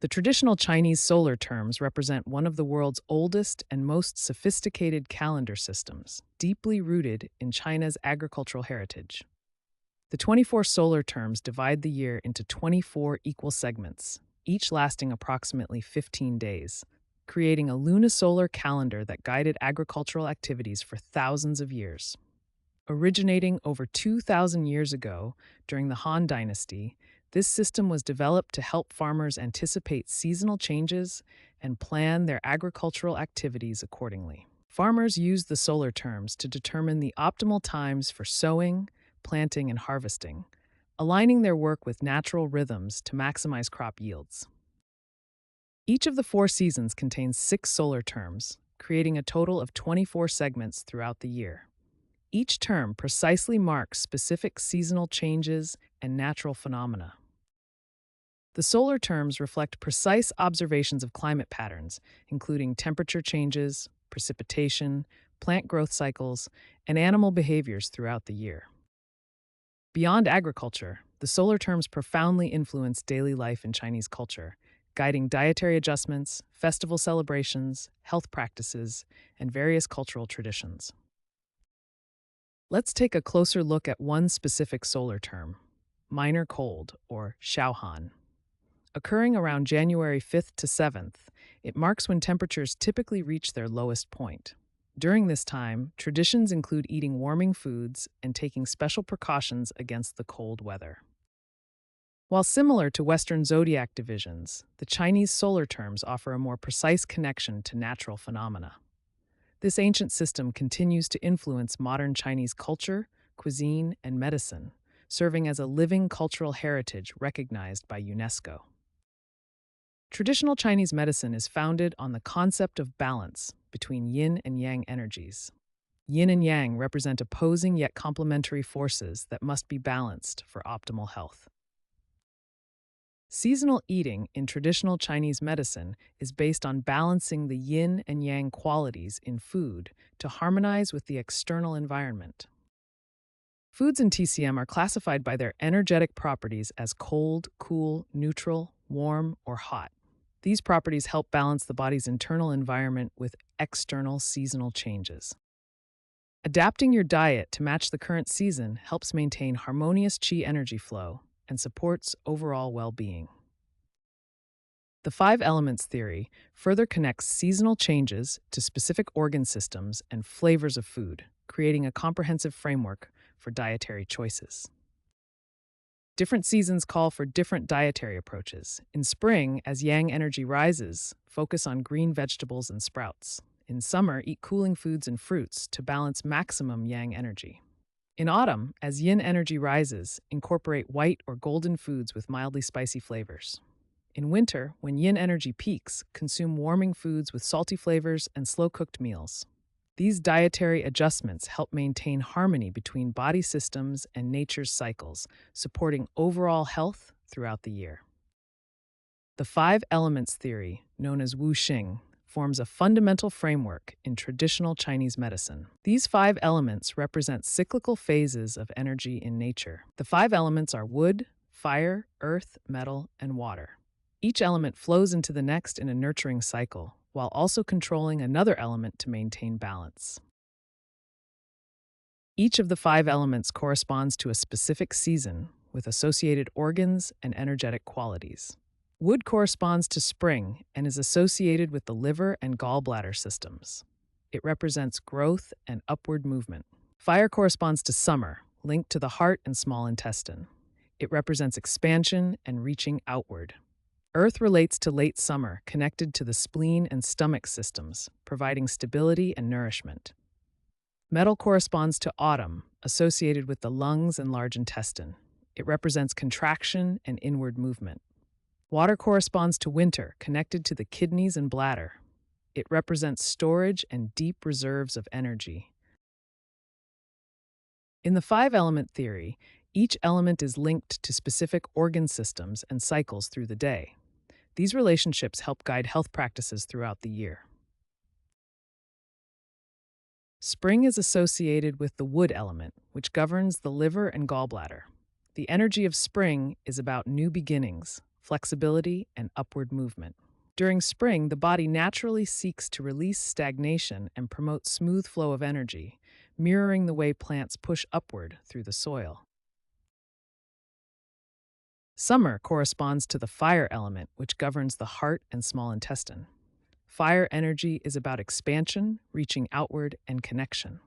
The traditional Chinese solar terms represent one of the world's oldest and most sophisticated calendar systems, deeply rooted in China's agricultural heritage. The 24 solar terms divide the year into 24 equal segments, each lasting approximately 15 days, creating a lunisolar calendar that guided agricultural activities for thousands of years. Originating over 2,000 years ago during the Han Dynasty, this system was developed to help farmers anticipate seasonal changes and plan their agricultural activities accordingly. Farmers used the solar terms to determine the optimal times for sowing, planting, and harvesting, aligning their work with natural rhythms to maximize crop yields. Each of the four seasons contains 6 solar terms, creating a total of 24 segments throughout the year. Each term precisely marks specific seasonal changes and natural phenomena. The solar terms reflect precise observations of climate patterns, including temperature changes, precipitation, plant growth cycles, and animal behaviors throughout the year. Beyond agriculture, the solar terms profoundly influence daily life in Chinese culture, guiding dietary adjustments, festival celebrations, health practices, and various cultural traditions. Let's take a closer look at one specific solar term, minor cold, or Xiaohan. Occurring around January 5th to 7th, it marks when temperatures typically reach their lowest point. During this time, traditions include eating warming foods and taking special precautions against the cold weather. While similar to Western zodiac divisions, the Chinese solar terms offer a more precise connection to natural phenomena. This ancient system continues to influence modern Chinese culture, cuisine, and medicine, serving as a living cultural heritage recognized by UNESCO. Traditional Chinese medicine is founded on the concept of balance between yin and yang energies. Yin and yang represent opposing yet complementary forces that must be balanced for optimal health. Seasonal eating in traditional Chinese medicine is based on balancing the yin and yang qualities in food to harmonize with the external environment. Foods in TCM are classified by their energetic properties as cold, cool, neutral, warm, or hot. These properties help balance the body's internal environment with external seasonal changes. Adapting your diet to match the current season helps maintain harmonious qi energy flow and supports overall well-being. The five elements theory further connects seasonal changes to specific organ systems and flavors of food, creating a comprehensive framework for dietary choices. Different seasons call for different dietary approaches. In spring, as yang energy rises, focus on green vegetables and sprouts. In summer, eat cooling foods and fruits to balance maximum yang energy. In autumn, as yin energy rises, incorporate white or golden foods with mildly spicy flavors. In winter, when yin energy peaks, consume warming foods with salty flavors and slow-cooked meals. These dietary adjustments help maintain harmony between body systems and nature's cycles, supporting overall health throughout the year. The five elements theory, known as Wu Xing, forms a fundamental framework in traditional Chinese medicine. These five elements represent cyclical phases of energy in nature. The five elements are wood, fire, earth, metal, and water. Each element flows into the next in a nurturing cycle, while also controlling another element to maintain balance. Each of the five elements corresponds to a specific season with associated organs and energetic qualities. Wood corresponds to spring and is associated with the liver and gallbladder systems. It represents growth and upward movement. Fire corresponds to summer, linked to the heart and small intestine. It represents expansion and reaching outward. Earth relates to late summer, connected to the spleen and stomach systems, providing stability and nourishment. Metal corresponds to autumn, associated with the lungs and large intestine. It represents contraction and inward movement. Water corresponds to winter, connected to the kidneys and bladder. It represents storage and deep reserves of energy. In the five-element theory, each element is linked to specific organ systems and cycles through the day. These relationships help guide health practices throughout the year. Spring is associated with the wood element, which governs the liver and gallbladder. The energy of spring is about new beginnings, flexibility, and upward movement. During spring, the body naturally seeks to release stagnation and promote smooth flow of energy, mirroring the way plants push upward through the soil. Summer corresponds to the fire element, which governs the heart and small intestine. Fire energy is about expansion, reaching outward, and connection.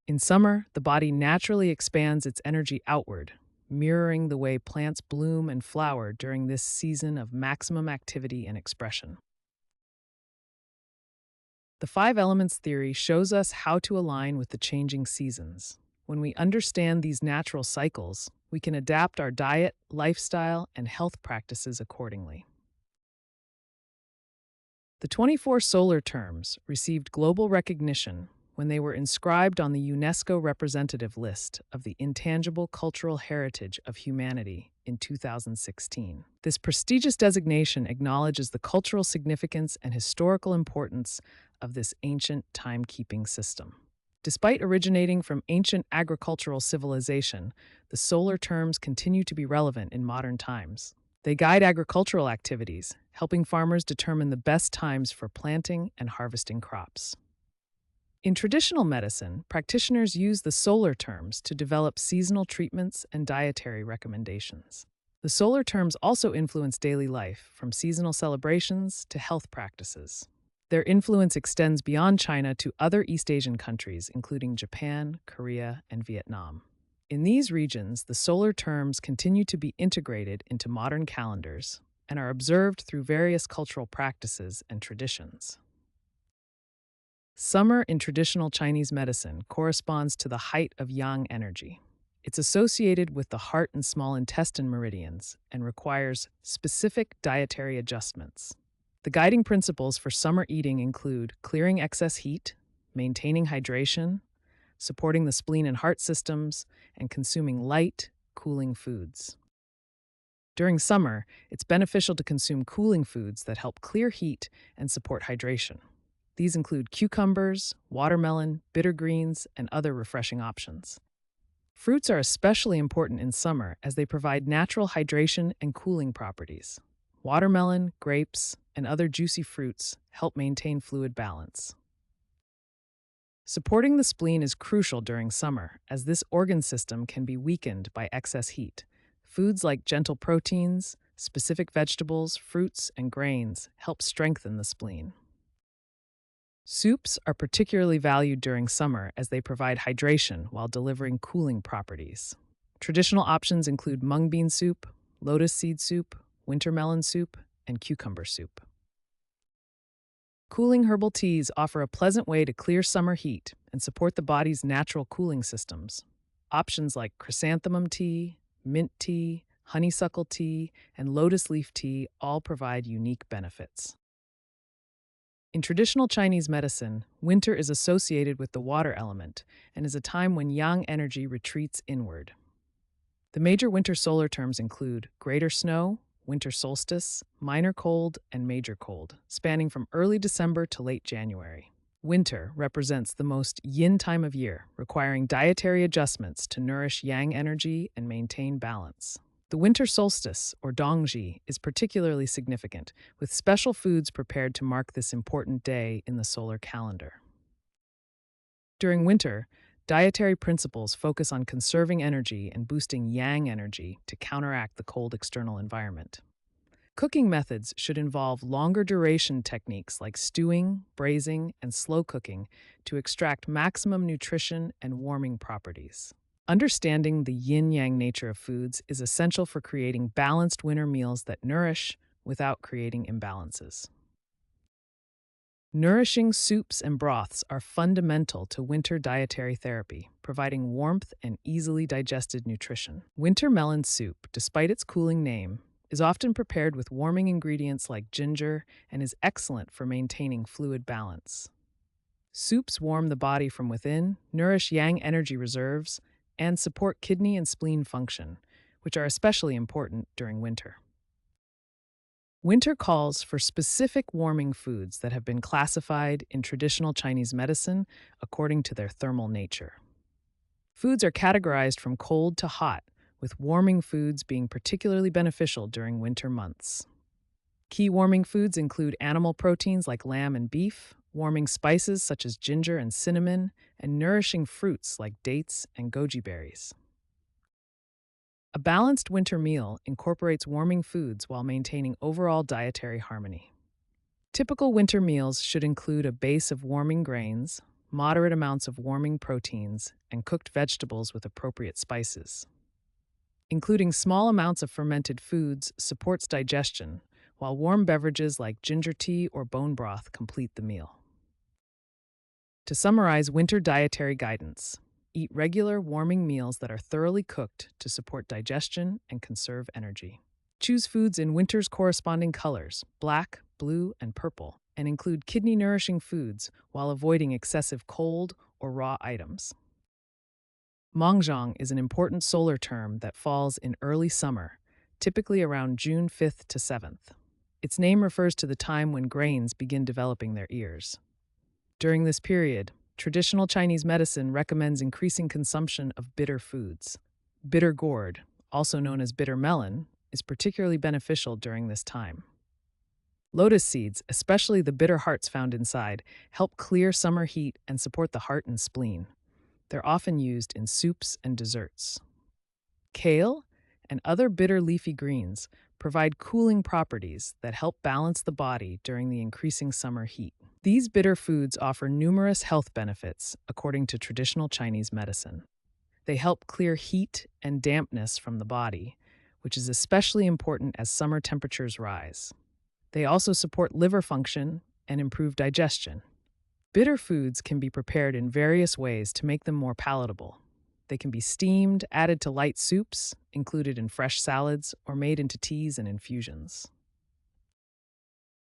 In summer, the body naturally expands its energy outward, mirroring the way plants bloom and flower during this season of maximum activity and expression. The five elements theory shows us how to align with the changing seasons. When we understand these natural cycles, we can adapt our diet, lifestyle, and health practices accordingly. The 24 solar terms received global recognition when they were inscribed on the UNESCO representative list of the Intangible Cultural Heritage of Humanity in 2016. This prestigious designation acknowledges the cultural significance and historical importance of this ancient timekeeping system. Despite originating from ancient agricultural civilization, the solar terms continue to be relevant in modern times. They guide agricultural activities, helping farmers determine the best times for planting and harvesting crops. In traditional medicine, practitioners use the solar terms to develop seasonal treatments and dietary recommendations. The solar terms also influence daily life, from seasonal celebrations to health practices. Their influence extends beyond China to other East Asian countries, including Japan, Korea, and Vietnam. In these regions, the solar terms continue to be integrated into modern calendars and are observed through various cultural practices and traditions. Summer in traditional Chinese medicine corresponds to the height of yang energy. It's associated with the heart and small intestine meridians and requires specific dietary adjustments. The guiding principles for summer eating include clearing excess heat, maintaining hydration, supporting the spleen and heart systems, and consuming light, cooling foods. During summer, it's beneficial to consume cooling foods that help clear heat and support hydration. These include cucumbers, watermelon, bitter greens, and other refreshing options. Fruits are especially important in summer as they provide natural hydration and cooling properties. Watermelon, grapes, and other juicy fruits help maintain fluid balance. Supporting the spleen is crucial during summer, as this organ system can be weakened by excess heat. Foods like gentle proteins, specific vegetables, fruits, and grains help strengthen the spleen. Soups are particularly valued during summer as they provide hydration while delivering cooling properties. Traditional options include mung bean soup, lotus seed soup, winter melon soup, and cucumber soup. Cooling herbal teas offer a pleasant way to clear summer heat and support the body's natural cooling systems. Options like chrysanthemum tea, mint tea, honeysuckle tea, and lotus leaf tea all provide unique benefits. In traditional Chinese medicine, winter is associated with the water element and is a time when yang energy retreats inward. The major winter solar terms include greater snow, winter solstice, minor cold, and major cold, spanning from early December to late January. Winter represents the most yin time of year, requiring dietary adjustments to nourish yang energy and maintain balance. The winter solstice, or Dongzhi, is particularly significant, with special foods prepared to mark this important day in the solar calendar. During winter, dietary principles focus on conserving energy and boosting yang energy to counteract the cold external environment. Cooking methods should involve longer duration techniques like stewing, braising, and slow cooking to extract maximum nutrition and warming properties. Understanding the yin-yang nature of foods is essential for creating balanced winter meals that nourish without creating imbalances. Nourishing soups and broths are fundamental to winter dietary therapy, providing warmth and easily digested nutrition. Winter melon soup, despite its cooling name, is often prepared with warming ingredients like ginger and is excellent for maintaining fluid balance. Soups warm the body from within, nourish yang energy reserves, and support kidney and spleen function, which are especially important during winter. Winter calls for specific warming foods that have been classified in traditional Chinese medicine according to their thermal nature. Foods are categorized from cold to hot, with warming foods being particularly beneficial during winter months. Key warming foods include animal proteins like lamb and beef, warming spices such as ginger and cinnamon, and nourishing fruits like dates and goji berries. A balanced winter meal incorporates warming foods while maintaining overall dietary harmony. Typical winter meals should include a base of warming grains, moderate amounts of warming proteins, and cooked vegetables with appropriate spices. Including small amounts of fermented foods supports digestion, while warm beverages like ginger tea or bone broth complete the meal. To summarize winter dietary guidance, eat regular warming meals that are thoroughly cooked to support digestion and conserve energy. Choose foods in winter's corresponding colors, black, blue, and purple, and include kidney-nourishing foods while avoiding excessive cold or raw items. Mangzhong is an important solar term that falls in early summer, typically around June 5th to 7th. Its name refers to the time when grains begin developing their ears. During this period, traditional Chinese medicine recommends increasing consumption of bitter foods. Bitter gourd, also known as bitter melon, is particularly beneficial during this time. Lotus seeds, especially the bitter hearts found inside, help clear summer heat and support the heart and spleen. They're often used in soups and desserts. Kale and other bitter leafy greens provide cooling properties that help balance the body during the increasing summer heat. These bitter foods offer numerous health benefits, according to traditional Chinese medicine. They help clear heat and dampness from the body, which is especially important as summer temperatures rise. They also support liver function and improve digestion. Bitter foods can be prepared in various ways to make them more palatable. They can be steamed, added to light soups, included in fresh salads, or made into teas and infusions.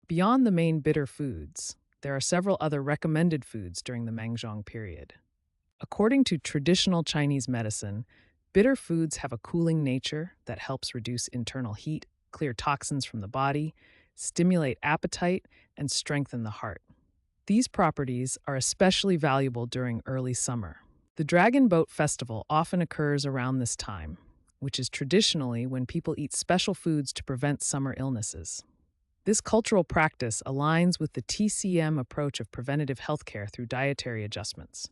Beyond the main bitter foods, there are several other recommended foods during the Mangzhong period. According to traditional Chinese medicine, bitter foods have a cooling nature that helps reduce internal heat, clear toxins from the body, stimulate appetite, and strengthen the heart. These properties are especially valuable during early summer. The Dragon Boat Festival often occurs around this time, which is traditionally when people eat special foods to prevent summer illnesses. This cultural practice aligns with the TCM approach of preventative healthcare through dietary adjustments.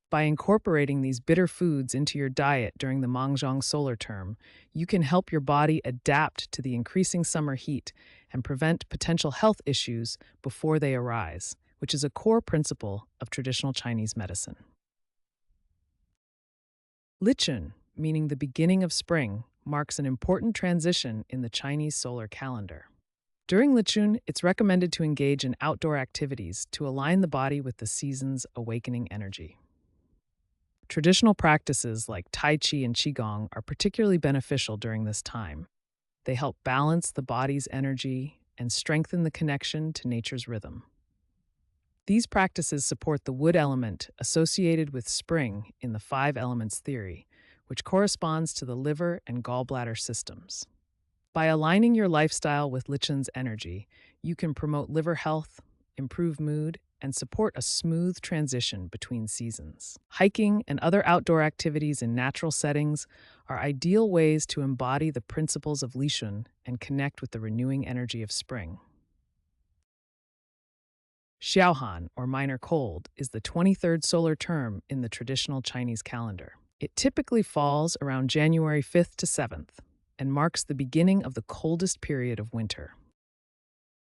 By incorporating these bitter foods into your diet during the Mangzhong solar term, you can help your body adapt to the increasing summer heat and prevent potential health issues before they arise, which is a core principle of traditional Chinese medicine. Lichun, meaning the beginning of spring, marks an important transition in the Chinese solar calendar. During Lichun, it's recommended to engage in outdoor activities to align the body with the season's awakening energy. Traditional practices like Tai Chi and Qigong are particularly beneficial during this time. They help balance the body's energy and strengthen the connection to nature's rhythm. These practices support the wood element associated with spring in the five elements theory, which corresponds to the liver and gallbladder systems. By aligning your lifestyle with Lichun's energy, you can promote liver health, improve mood, and support a smooth transition between seasons. Hiking and other outdoor activities in natural settings are ideal ways to embody the principles of Lichun and connect with the renewing energy of spring. Xiaohan, or minor cold, is the 23rd solar term in the traditional Chinese calendar. It typically falls around January 5th to 7th and marks the beginning of the coldest period of winter.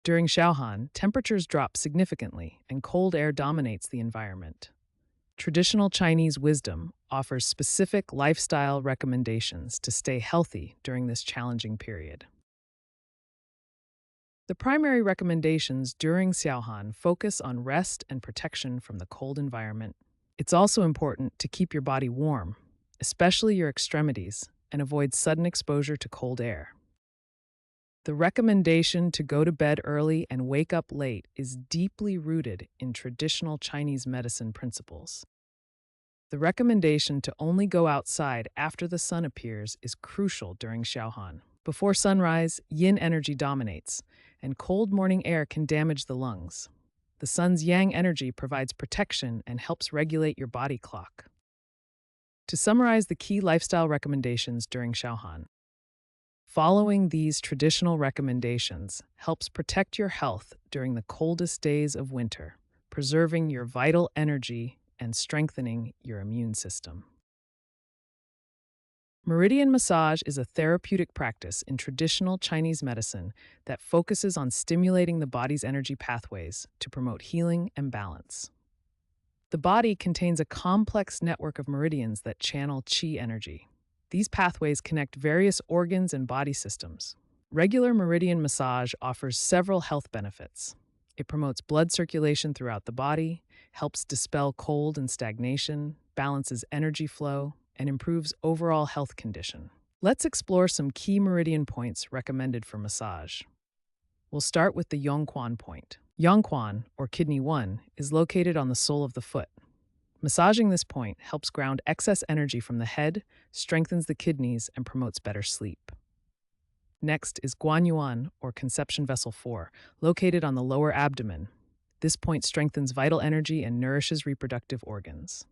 During Xiaohan, temperatures drop significantly and cold air dominates the environment. Traditional Chinese wisdom offers specific lifestyle recommendations to stay healthy during this challenging period. The primary recommendations during Xiaohan focus on rest and protection from the cold environment. It's also important to keep your body warm, especially your extremities, and avoid sudden exposure to cold air. The recommendation to go to bed early and wake up late is deeply rooted in traditional Chinese medicine principles. The recommendation to only go outside after the sun appears is crucial during Xiaohan. Before sunrise, yin energy dominates, and cold morning air can damage the lungs. The sun's yang energy provides protection and helps regulate your body clock. To summarize the key lifestyle recommendations during Xiaohan: Following these traditional recommendations helps protect your health during the coldest days of winter, preserving your vital energy and strengthening your immune system. Meridian massage is a therapeutic practice in traditional Chinese medicine that focuses on stimulating the body's energy pathways to promote healing and balance. The body contains a complex network of meridians that channel qi energy. These pathways connect various organs and body systems. Regular meridian massage offers several health benefits. It promotes blood circulation throughout the body, helps dispel cold and stagnation, balances energy flow, and improves overall health condition. Let's explore some key meridian points recommended for massage. We'll start with the Yongquan point. Yongquan, or kidney 1, is located on the sole of the foot. Massaging this point helps ground excess energy from the head, strengthens the kidneys, and promotes better sleep. Next is Guanyuan, or conception vessel 4, located on the lower abdomen. This point strengthens vital energy and nourishes reproductive organs.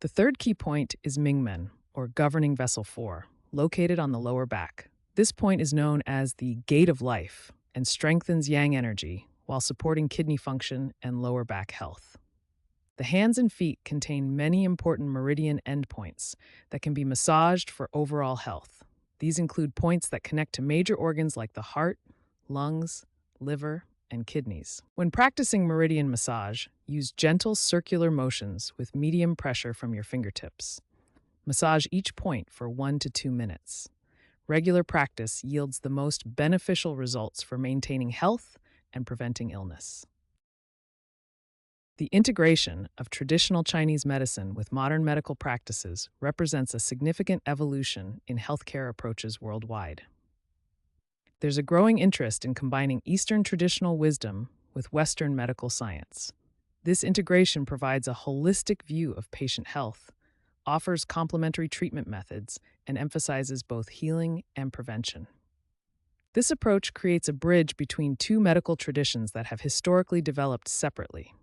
The third key point is Mingmen, or governing vessel 4, located on the lower back. This point is known as the gate of life and strengthens yang energy while supporting kidney function and lower back health. The hands and feet contain many important meridian endpoints that can be massaged for overall health. These include points that connect to major organs like the heart, lungs, liver, and kidneys. When practicing meridian massage, use gentle circular motions with medium pressure from your fingertips. Massage each point for 1 to 2 minutes. Regular practice yields the most beneficial results for maintaining health and preventing illness. The integration of traditional Chinese medicine with modern medical practices represents a significant evolution in healthcare approaches worldwide. There's a growing interest in combining Eastern traditional wisdom with Western medical science. This integration provides a holistic view of patient health, offers complementary treatment methods, and emphasizes both healing and prevention. This approach creates a bridge between two medical traditions that have historically developed separately.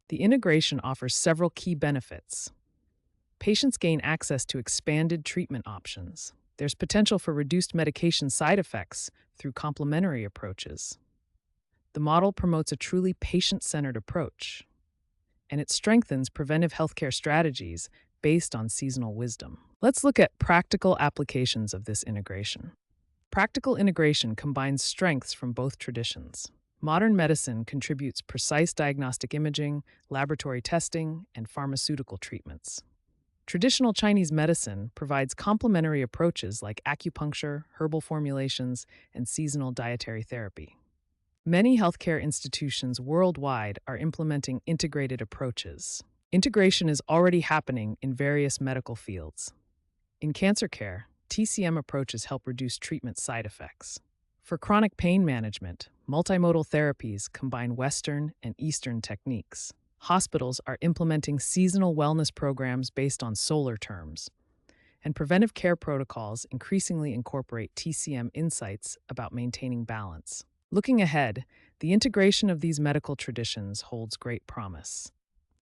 The integration offers several key benefits. Patients gain access to expanded treatment options. There's potential for reduced medication side effects through complementary approaches. The model promotes a truly patient-centered approach, and it strengthens preventive healthcare strategies based on seasonal wisdom. Let's look at practical applications of this integration. Practical integration combines strengths from both traditions. Modern medicine contributes precise diagnostic imaging, laboratory testing, and pharmaceutical treatments. Traditional Chinese medicine provides complementary approaches like acupuncture, herbal formulations, and seasonal dietary therapy. Many healthcare institutions worldwide are implementing integrated approaches. Integration is already happening in various medical fields. In cancer care, TCM approaches help reduce treatment side effects. For chronic pain management, multimodal therapies combine Western and Eastern techniques. Hospitals are implementing seasonal wellness programs based on solar terms, and preventive care protocols increasingly incorporate TCM insights about maintaining balance. Looking ahead, the integration of these medical traditions holds great promise.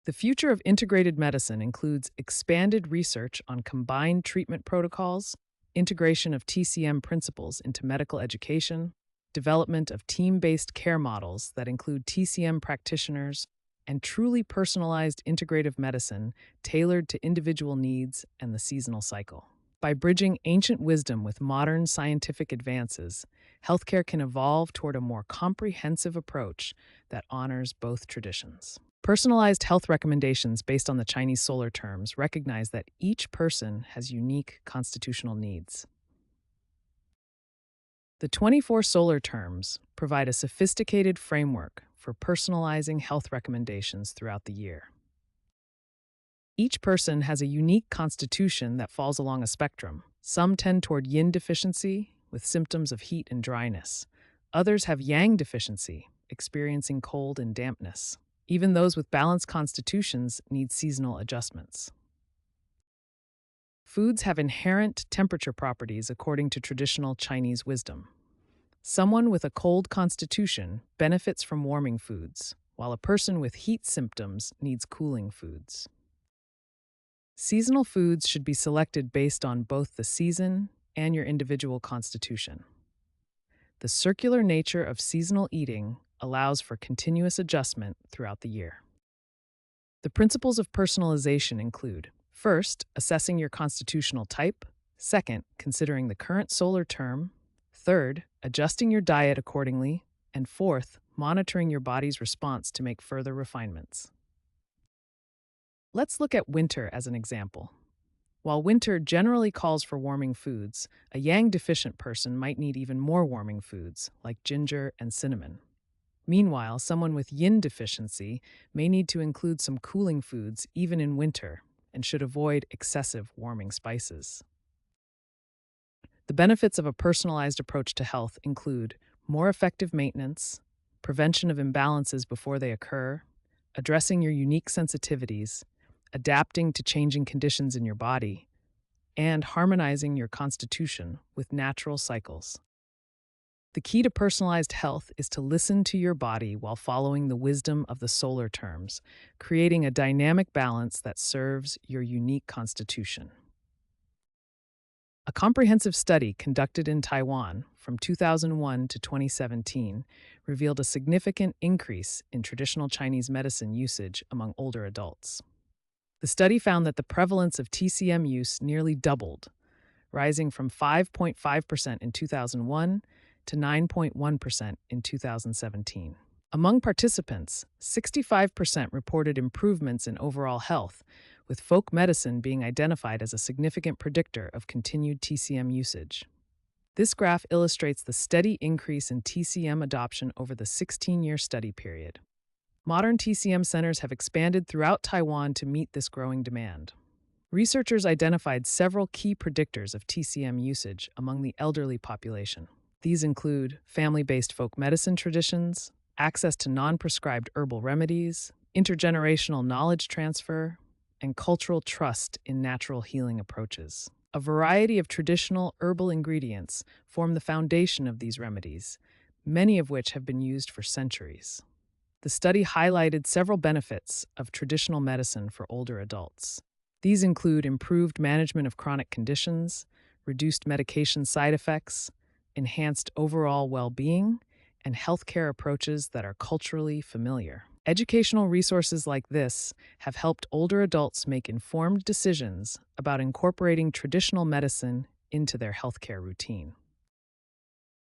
The future of integrated medicine includes expanded research on combined treatment protocols, integration of TCM principles into medical education, development of team-based care models that include TCM practitioners, and truly personalized integrative medicine tailored to individual needs and the seasonal cycle. By bridging ancient wisdom with modern scientific advances, healthcare can evolve toward a more comprehensive approach that honors both traditions. Personalized health recommendations based on the Chinese solar terms recognize that each person has unique constitutional needs. The 24 solar terms provide a sophisticated framework for personalizing health recommendations throughout the year. Each person has a unique constitution that falls along a spectrum. Some tend toward yin deficiency, with symptoms of heat and dryness. Others have yang deficiency, experiencing cold and dampness. Even those with balanced constitutions need seasonal adjustments. Foods have inherent temperature properties according to traditional Chinese wisdom. Someone with a cold constitution benefits from warming foods, while a person with heat symptoms needs cooling foods. Seasonal foods should be selected based on both the season and your individual constitution. The circular nature of seasonal eating allows for continuous adjustment throughout the year. The principles of personalization include: first, assessing your constitutional type; second, considering the current solar term; third, adjusting your diet accordingly; and fourth, monitoring your body's response to make further refinements. Let's look at winter as an example. While winter generally calls for warming foods, a yang deficient person might need even more warming foods, like ginger and cinnamon. Meanwhile, someone with yin deficiency may need to include some cooling foods even in winter and should avoid excessive warming spices. The benefits of a personalized approach to health include more effective maintenance, prevention of imbalances before they occur, addressing your unique sensitivities, adapting to changing conditions in your body, and harmonizing your constitution with natural cycles. The key to personalized health is to listen to your body while following the wisdom of the solar terms, creating a dynamic balance that serves your unique constitution. A comprehensive study conducted in Taiwan from 2001 to 2017 revealed a significant increase in traditional Chinese medicine usage among older adults. The study found that the prevalence of TCM use nearly doubled, rising from 5.5% in 2001 to 9.1% in 2017. Among participants, 65% reported improvements in overall health, with folk medicine being identified as a significant predictor of continued TCM usage. This graph illustrates the steady increase in TCM adoption over the 16-year study period. Modern TCM centers have expanded throughout Taiwan to meet this growing demand. Researchers identified several key predictors of TCM usage among the elderly population. These include family-based folk medicine traditions, access to non-prescribed herbal remedies, intergenerational knowledge transfer, and cultural trust in natural healing approaches. A variety of traditional herbal ingredients form the foundation of these remedies, many of which have been used for centuries. The study highlighted several benefits of traditional medicine for older adults. These include improved management of chronic conditions, reduced medication side effects, enhanced overall well-being, and healthcare approaches that are culturally familiar. Educational resources like this have helped older adults make informed decisions about incorporating traditional medicine into their healthcare routine.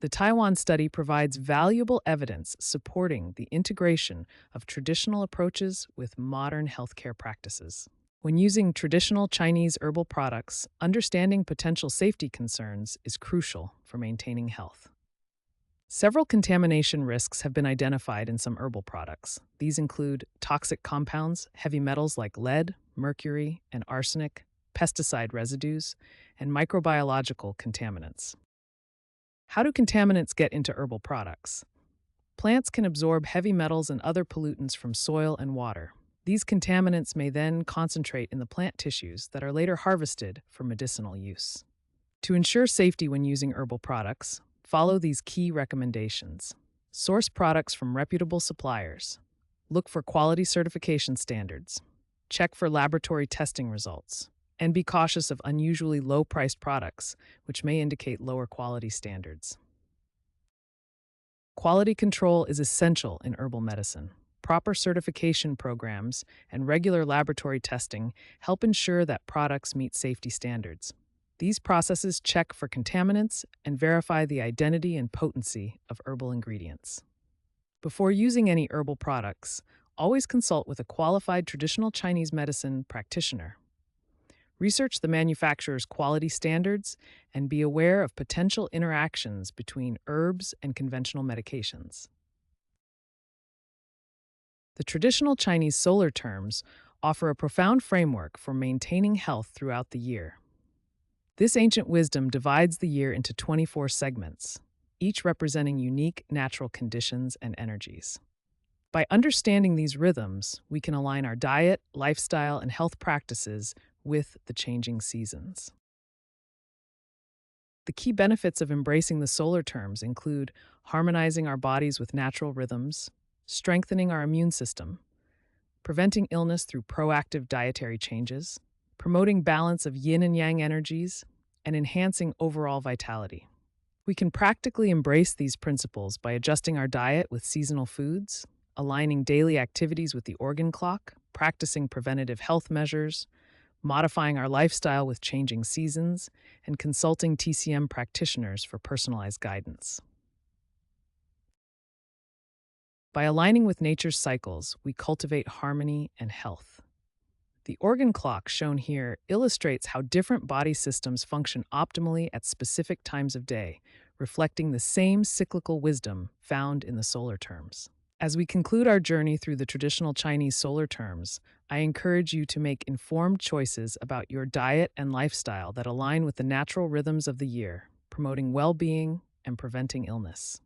The Taiwan study provides valuable evidence supporting the integration of traditional approaches with modern healthcare practices. When using traditional Chinese herbal products, understanding potential safety concerns is crucial for maintaining health. Several contamination risks have been identified in some herbal products. These include toxic compounds, heavy metals like lead, mercury, and arsenic, pesticide residues, and microbiological contaminants. How do contaminants get into herbal products? Plants can absorb heavy metals and other pollutants from soil and water. These contaminants may then concentrate in the plant tissues that are later harvested for medicinal use. To ensure safety when using herbal products, follow these key recommendations. Source products from reputable suppliers. Look for quality certification standards. Check for laboratory testing results. And be cautious of unusually low-priced products, which may indicate lower quality standards. Quality control is essential in herbal medicine. Proper certification programs and regular laboratory testing help ensure that products meet safety standards. These processes check for contaminants and verify the identity and potency of herbal ingredients. Before using any herbal products, always consult with a qualified traditional Chinese medicine practitioner. Research the manufacturer's quality standards and be aware of potential interactions between herbs and conventional medications. The traditional Chinese solar terms offer a profound framework for maintaining health throughout the year. This ancient wisdom divides the year into 24 segments, each representing unique natural conditions and energies. By understanding these rhythms, we can align our diet, lifestyle, and health practices with the changing seasons. The key benefits of embracing the solar terms include harmonizing our bodies with natural rhythms, strengthening our immune system, preventing illness through proactive dietary changes, promoting balance of yin and yang energies, and enhancing overall vitality. We can practically embrace these principles by adjusting our diet with seasonal foods, aligning daily activities with the organ clock, practicing preventative health measures, modifying our lifestyle with changing seasons, and consulting TCM practitioners for personalized guidance. By aligning with nature's cycles, we cultivate harmony and health. The organ clock shown here illustrates how different body systems function optimally at specific times of day, reflecting the same cyclical wisdom found in the solar terms. As we conclude our journey through the traditional Chinese solar terms, I encourage you to make informed choices about your diet and lifestyle that align with the natural rhythms of the year, promoting well being and preventing illness.